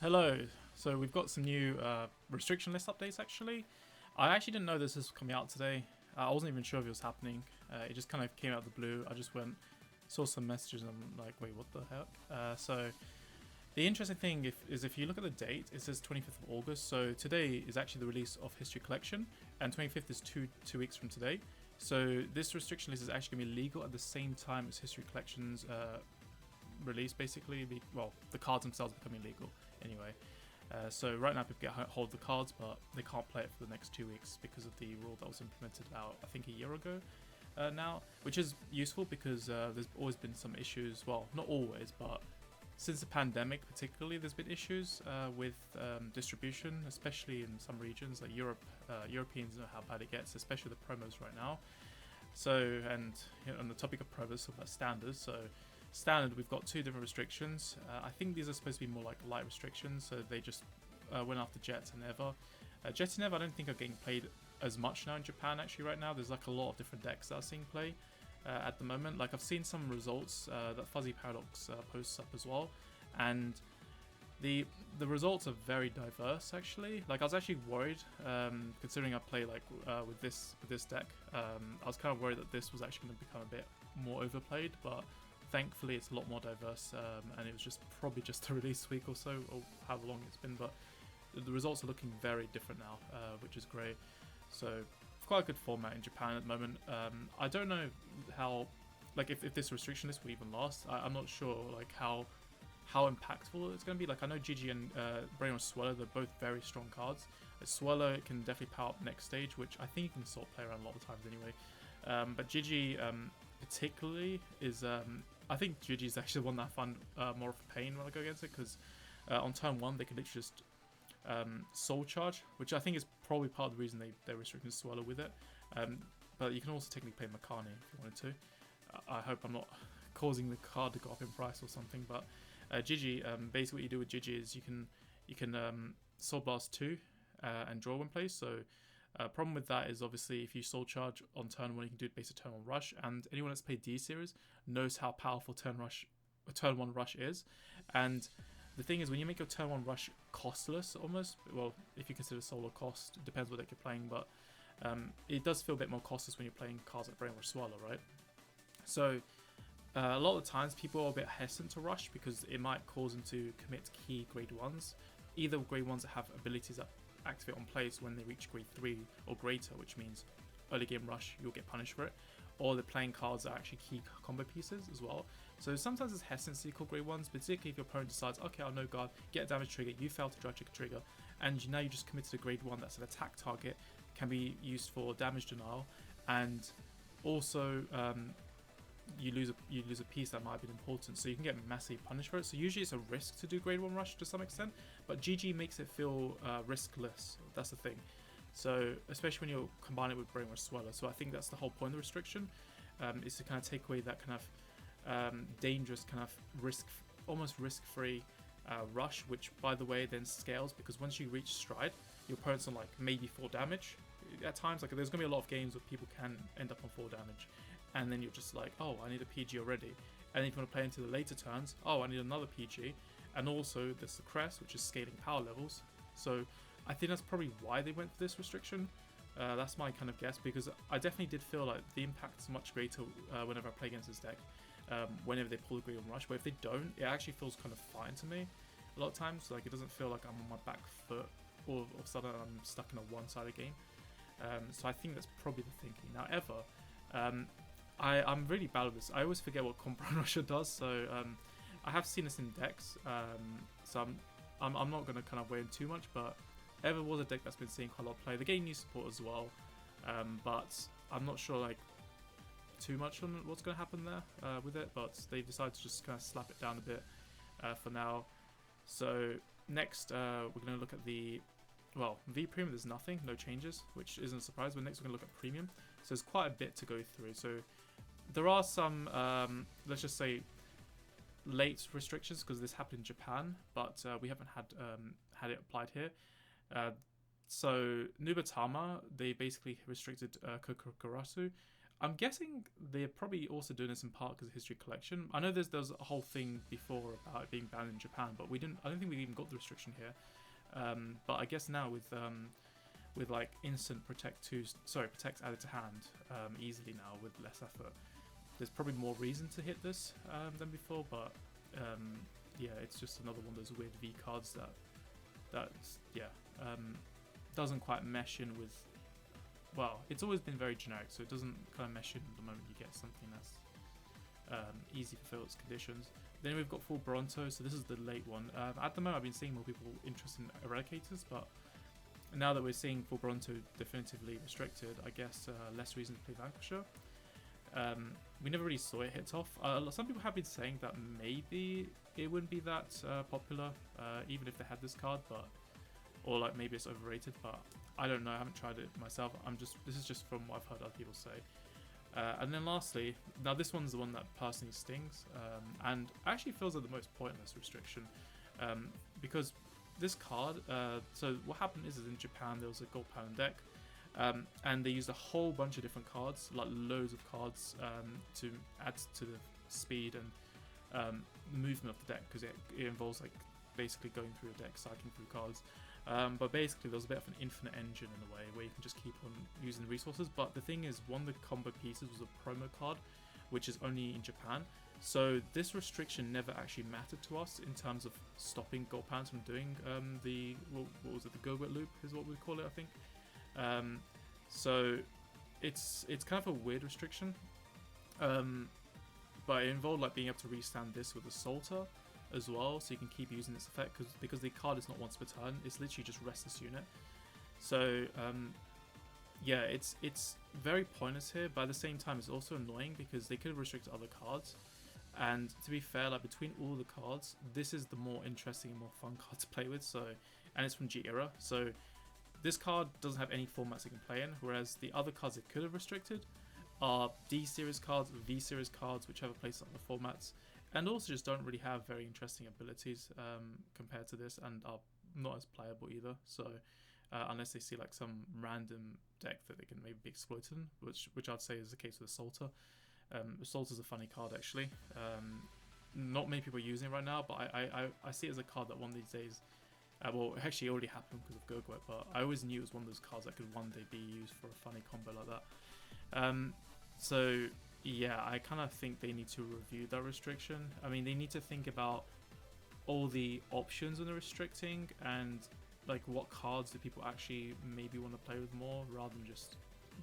Hello. So we've got some new restriction list updates actually. I actually didn't know this was coming out today. I wasn't even sure if it was happening. It just kind of came out of the blue. I just saw some messages and I'm like, wait, what the heck? So the interesting thing is if you look at the date, it says 25th of August. So today is actually the release of History Collection, and 25th is two weeks from today. So this restriction list is actually going to be legal at the same time as History Collection's release, basically. The cards themselves becoming legal anyway. So right now people get hold of the cards, but they can't play it for the next 2 weeks because of the rule that was implemented about, I think, a year ago now, which is useful because there's always been some issues. Well, not always, but since the pandemic particularly, there's been issues with distribution, especially in some regions like Europe. Europeans know how bad it gets, especially the promos right now. So, and on the topic of promos, talk about standards. So standard, we've got two different restrictions. I think these are supposed to be more like light restrictions, so they just went after Jet and Eva. Jet and Eva I don't think are getting played as much now in Japan actually right now. There's like a lot of different decks that are seeing play at the moment. Like I've seen some results that Fuzzy Paradox posts up as well, and the results are very diverse actually. Like I was actually worried, considering I play like with this deck. I was kind of worried that this was actually going to become a bit more overplayed, but thankfully it's a lot more diverse, and it was just probably just a release week or so, or however long it's been, but the results are looking very different now, which is great. So quite a good format in Japan at the moment. I don't know how, like if this restriction list will even last. I'm not sure like how impactful it's going to be. Like I know Gigi and Brainwash Swellow, they're both very strong cards. Swellow can definitely power up next stage, which I think you can sort of play around a lot of times anyway. But Gigi particularly is, I think Gigi is actually the one that I find more of a pain when I go against it, because on turn 1 they can literally just soul charge, which I think is probably part of the reason they're restricting Swellow with it. But you can also technically play Makani if you wanted to. I hope I'm not causing the card to go up in price or something, but Gigi, basically what you do with Gigi is you can Soul Blast 2 and draw one place. So problem with that is obviously if you Soul Charge on turn 1, you can do it based on turn 1 Rush, and anyone that's played D series knows how powerful turn 1 Rush is. And the thing is, when you make your turn 1 Rush costless almost, well, if you consider Solar cost, it depends what deck you're playing, but it does feel a bit more costless when you're playing cards like Brainwash Swallow, right? So a lot of the times people are a bit hesitant to rush because it might cause them to commit key grade 1s, either grade 1s that have abilities that activate on place when they reach grade 3 or greater, which means early game rush, you'll get punished for it, or they're playing cards that are actually key combo pieces as well. So sometimes there's hesitancy called grade 1s, particularly if your opponent decides, okay, I'll no guard, get a damage trigger, you fail to draw a trigger, and now you just committed a grade 1 that's an attack target, can be used for damage denial, and also you lose a piece that might have been important, so you can get massively punished for it. So usually it's a risk to do grade 1 rush to some extent, but GG makes it feel riskless. That's the thing. So especially when you combine it with Brainwash Swellow. So I think that's the whole point of the restriction, is to kind of take away that kind of dangerous kind of almost risk-free rush, which by the way then scales, because once you reach stride, your opponent's on like maybe 4 damage at times. Like there's gonna be a lot of games where people can end up on 4 damage, and then you're just like, oh, I need a PG already. And then if you want to play into the later turns, oh, I need another PG. And also there's the crest, which is scaling power levels. So I think that's probably why they went for this restriction. That's my kind of guess, because I definitely did feel like the impact is much greater whenever I play against this deck, whenever they pull the grade 1 rush. But if they don't, it actually feels kind of fine to me a lot of times. Like it doesn't feel like I'm on my back foot, or all of a sudden I'm stuck in a one-sided game. So I think that's probably the thinking. Now, Eva, I'm really bad at this. I always forget what Compound Rusher does, so I have seen this in decks, so I'm not going to kind of weigh in too much, but Eva was a deck that's been seeing quite a lot of play. They're getting new support as well, but I'm not sure like too much on what's going to happen there with it, but they've decided to just kind of slap it down a bit for now. So next we're going to look at the V Premium. There's nothing, no changes, which isn't a surprise, but next we're going to look at Premium. So there's quite a bit to go through. So there are some, let's just say, late restrictions, because this happened in Japan, but we haven't had it applied here. So Nubatama, they basically restricted Kokurasu. I'm guessing they're probably also doing this in part because of History Collection. I know there's a whole thing before about it being banned in Japan, but we didn't. I don't think we even got the restriction here. But I guess now with like instant protect added to hand easily now with less effort, there's probably more reason to hit this than before. But yeah, it's just another one of those weird V cards that doesn't quite mesh in with. Well, it's always been very generic, so it doesn't kind of mesh in the moment you get something that's easy for those conditions. Then we've got full Bronto, so this is the late one. At the moment, I've been seeing more people interested in Eradicators, but now that we're seeing full Bronto definitively restricted, I guess less reason to play Vanquisher. We never really saw it hit off. Some people have been saying that maybe it wouldn't be that popular, even if they had this card, or like maybe it's overrated, but I don't know. I haven't tried it myself. This is just from what I've heard other people say. And then lastly, now this one's the one that personally stings, and actually feels like the most pointless restriction, because this card. So what happened is in Japan there was a gold pattern deck, and they used a whole bunch of different cards, like loads of cards, to add to the speed and movement of the deck, because it involves like basically going through a deck, cycling through cards. But basically there was a bit of an infinite engine in a way where you can just keep on using resources. But the thing is, one of the combo pieces was a promo card, which is only in Japan. So this restriction never actually mattered to us in terms of stopping gold pans from doing what was it, the Go-Get loop is what we call it, I think. So it's kind of a weird restriction, but it involved like being able to restand this with a Salter as well, so you can keep using this effect because the card is not once per turn. It's literally just rest this unit. So yeah, it's very pointless here, but at the same time it's also annoying because they could have restricted other cards. And to be fair, like between all the cards, this is the more interesting and more fun card to play with. So, and it's from G era, so this card doesn't have any formats it can play in, whereas the other cards it could have restricted are D series cards, V series cards, which have a place on the formats, and also just don't really have very interesting abilities compared to this, and are not as playable either. So unless they see like some random deck that they can maybe be exploited in, which I'd say is the case with Assaulter. Assaulter's a funny card actually. Not many people are using it right now, but I see it as a card that one of these days, well, it actually already happened because of Go-Get, but I always knew it was one of those cards that could one day be used for a funny combo like that. So yeah, I kind of think they need to review that restriction. I mean, they need to think about all the options when they're restricting, and like what cards do people actually maybe want to play with more, rather than just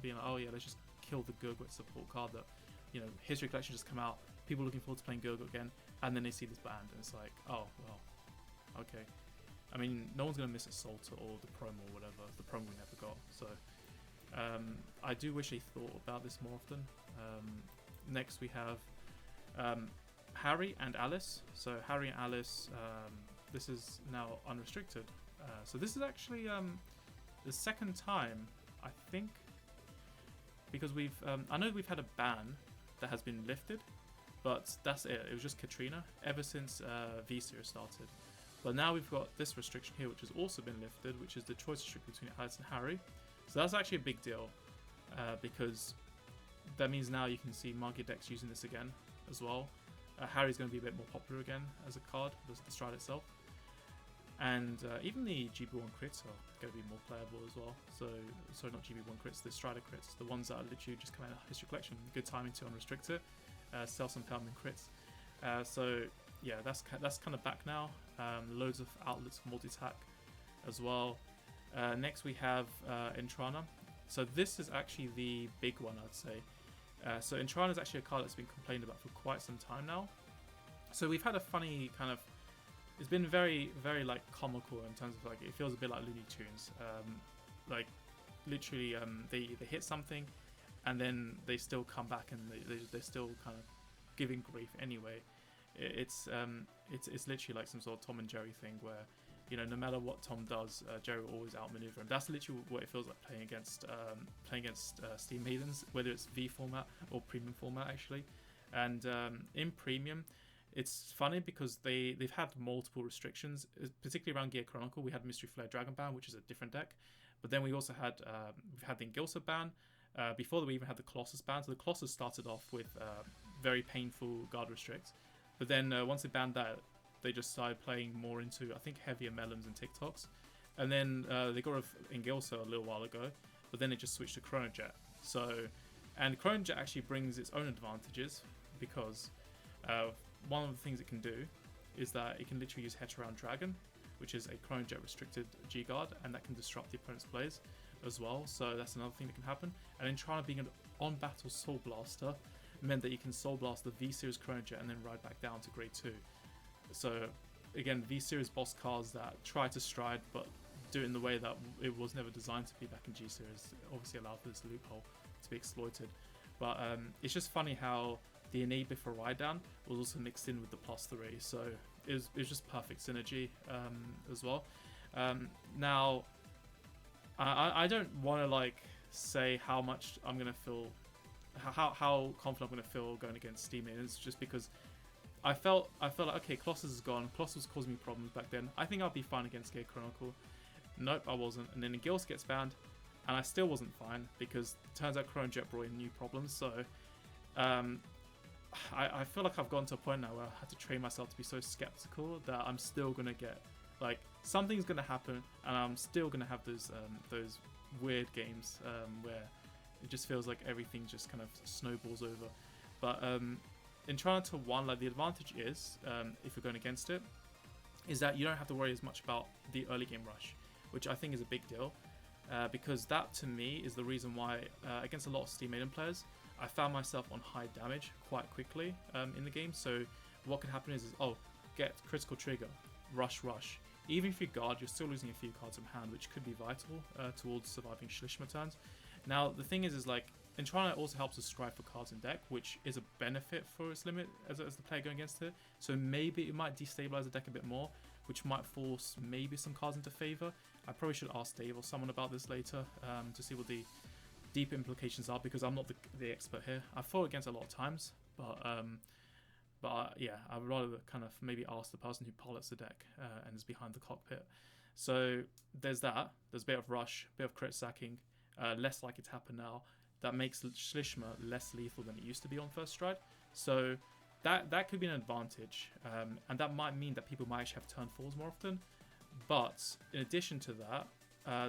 being like, oh yeah, let's just kill the Go-Get support card that, you know, History Collection just come out, people looking forward to playing Go-Get again, and then they see this banned, and it's like, oh well, okay. I mean, no one's gonna miss Assaulter or the promo or whatever. The promo we never got. So I do wish they thought about this more often. Next we have Harry and Alice. So Harry and Alice, this is now unrestricted. So this is actually the second time, I think, because I know we've had a ban that has been lifted, but that's it. It was just Katrina ever since V-Series started. But now we've got this restriction here, which has also been lifted, which is the choice restriction between Alice and Harry. So that's actually a big deal, because that means now you can see Market decks using this again as well. Harry's going to be a bit more popular again as a card, the Stride itself. And even the GB1 crits are going to be more playable as well. So, sorry, not GB1 crits, the Strider crits, the ones that are literally just coming out of History Collection. Good timing to unrestrict it, sell some Pelman crits. So yeah, that's kind of back now. Loads of outlets for multi-attack as well. Next we have Entrana. So this is actually the big one, I'd say. So Entrana is actually a card that's been complained about for quite some time now. So we've had a funny kind of, it's been very, very like comical in terms of like, it feels a bit like Looney Tunes. Like literally they hit something and then they still come back and they're still kind of giving grief anyway. It's literally like some sort of Tom and Jerry thing where, you know, no matter what Tom does, Jerry will always outmaneuver him. That's literally what it feels like playing against Steam Maidens, whether it's V format or Premium format actually. And in Premium, it's funny because they've had multiple restrictions, particularly around Gear Chronicle. We had Mystery Flare Dragon ban, which is a different deck, but then we also had we've had the Ingilsa ban, before we even had the Colossus ban. So the Colossus started off with very painful guard restricts, but then once they banned that, they just started playing more into, I think, heavier melons and TikToks. And then they got rid of Ingilso a little while ago, but then it just switched to Chronojet. And Chronojet actually brings its own advantages because one of the things it can do is that it can literally use Heteround Dragon, which is a Chronojet restricted G-Guard, and that can disrupt the opponent's plays as well. So that's another thing that can happen. And then Trana being an on-battle Soul Blaster meant that you can Soul Blast the V-Series Chronojet and then ride back down to Grade 2. So again, V-Series boss cards that try to stride but do it in the way that it was never designed to be back in G-Series obviously allow for this loophole to be exploited. But it's just funny how the innate before ride down was also mixed in with the +3, so it was just perfect synergy as well. Now I don't want to like say how much I'm gonna feel, how confident I'm gonna feel going against Steam. It's just because I felt like, okay, Colossus is gone. Colossus was causing me problems back then. I think I'll be fine against Gear Chronicle. Nope, I wasn't. And then Gills gets banned, and I still wasn't fine because it turns out Chronojet brought in new problems. So I feel like I've gotten to a point now where I have to train myself to be so skeptical that I'm still gonna get, like, something's gonna happen, and I'm still gonna have those weird games where it just feels like everything just kind of snowballs over. But in trying to one, like, the advantage is, if you're going against it, is that you don't have to worry as much about the early game rush, which I think is a big deal, because that to me is the reason why against a lot of Steam Maiden players, I found myself on high damage quite quickly in the game. So what can happen is oh, get critical trigger, rush. Even if you guard, you're still losing a few cards from hand, which could be vital towards surviving Schlishma turns. Now the thing is like, Entrana also helps us strive for cards in deck, which is a benefit for its limit as the player going against it. So maybe it might destabilize the deck a bit more, which might force maybe some cards into favor. I probably should ask Dave or someone about this later to see what the deep implications are, because I'm not the expert here. I've fought against it a lot of times, but yeah, I'd rather kind of maybe ask the person who pilots the deck and is behind the cockpit. So there's that. There's a bit of rush, a bit of crit sacking, less likely to happen now. That makes Schlishma less lethal than it used to be on first stride. So that could be an advantage, and that might mean that people might actually have turn falls more often. But in addition to that,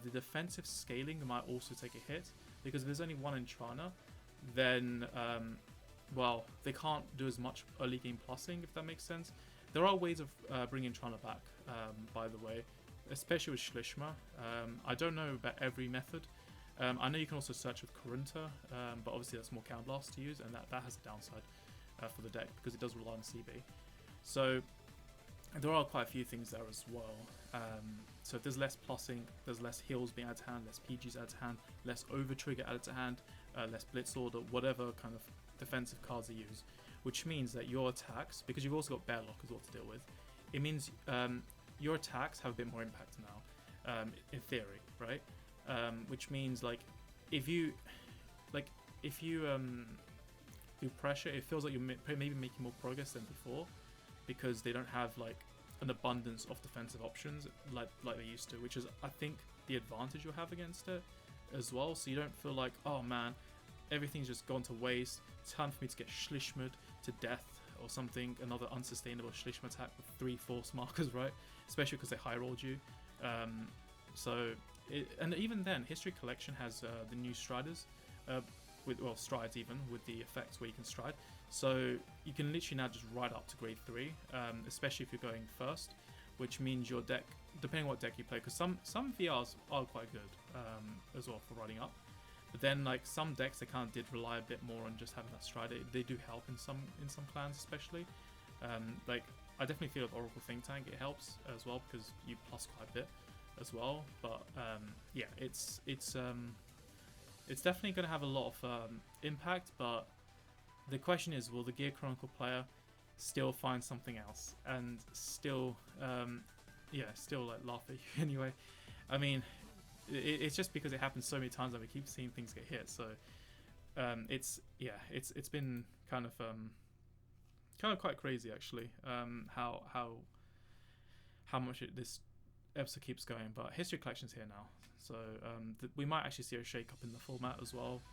the defensive scaling might also take a hit, because if there's only one Entrana, then well, they can't do as much early game plussing, if that makes sense. There are ways of bringing Entrana back, by the way, especially with Schlishma. I don't know about every method. I know you can also search with Karunta, but obviously that's more Counterblast to use, and that has a downside for the deck because it does rely on CB. So there are quite a few things there as well. So if there's less plussing, there's less heals being added to hand, less PGs added to hand, less Overtrigger added to hand, less Blitz Order, whatever kind of defensive cards they use, which means that your attacks, because you've also got Bearlock as well to deal with, it means your attacks have a bit more impact now, in theory, right? Which means like if you do pressure, it feels like you're maybe making more progress than before, because they don't have like an abundance of defensive options like they used to, which is I think the advantage you'll have against it as well. So you don't feel like, oh man, everything's just gone to waste, it's time for me to get Schlishma'd to death or something, another unsustainable Schlishma attack with 3 force markers, right? Especially because they high rolled you. And even then, History Collection has the new Striders, strides even, with the effects where you can stride. So you can literally now just ride up to grade 3, especially if you're going first, which means your deck, depending on what deck you play, because some VRs are quite good as well for riding up. But then like some decks, they kind of did rely a bit more on just having that stride. They do help in some clans especially. Like I definitely feel with Oracle Think Tank it helps as well, because you plus quite a bit as well. But yeah, it's definitely going to have a lot of impact. But the question is, will the Gear Chronicle player still find something else and still still like laugh at you anyway? I mean, it's just because it happens so many times that we keep seeing things get hit. So it's been kind of quite crazy actually, how much this episode keeps going. But History Collection's here now, so we might actually see a shake up in the format as well.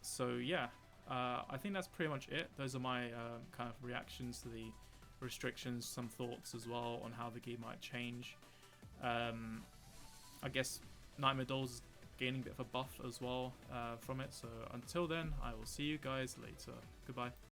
So yeah, I think that's pretty much it. Those are my kind of reactions to the restrictions, some thoughts as well on how the game might change. I guess Nightmare Dolls is gaining a bit of a buff as well from it. So until then, I will see you guys later. Goodbye.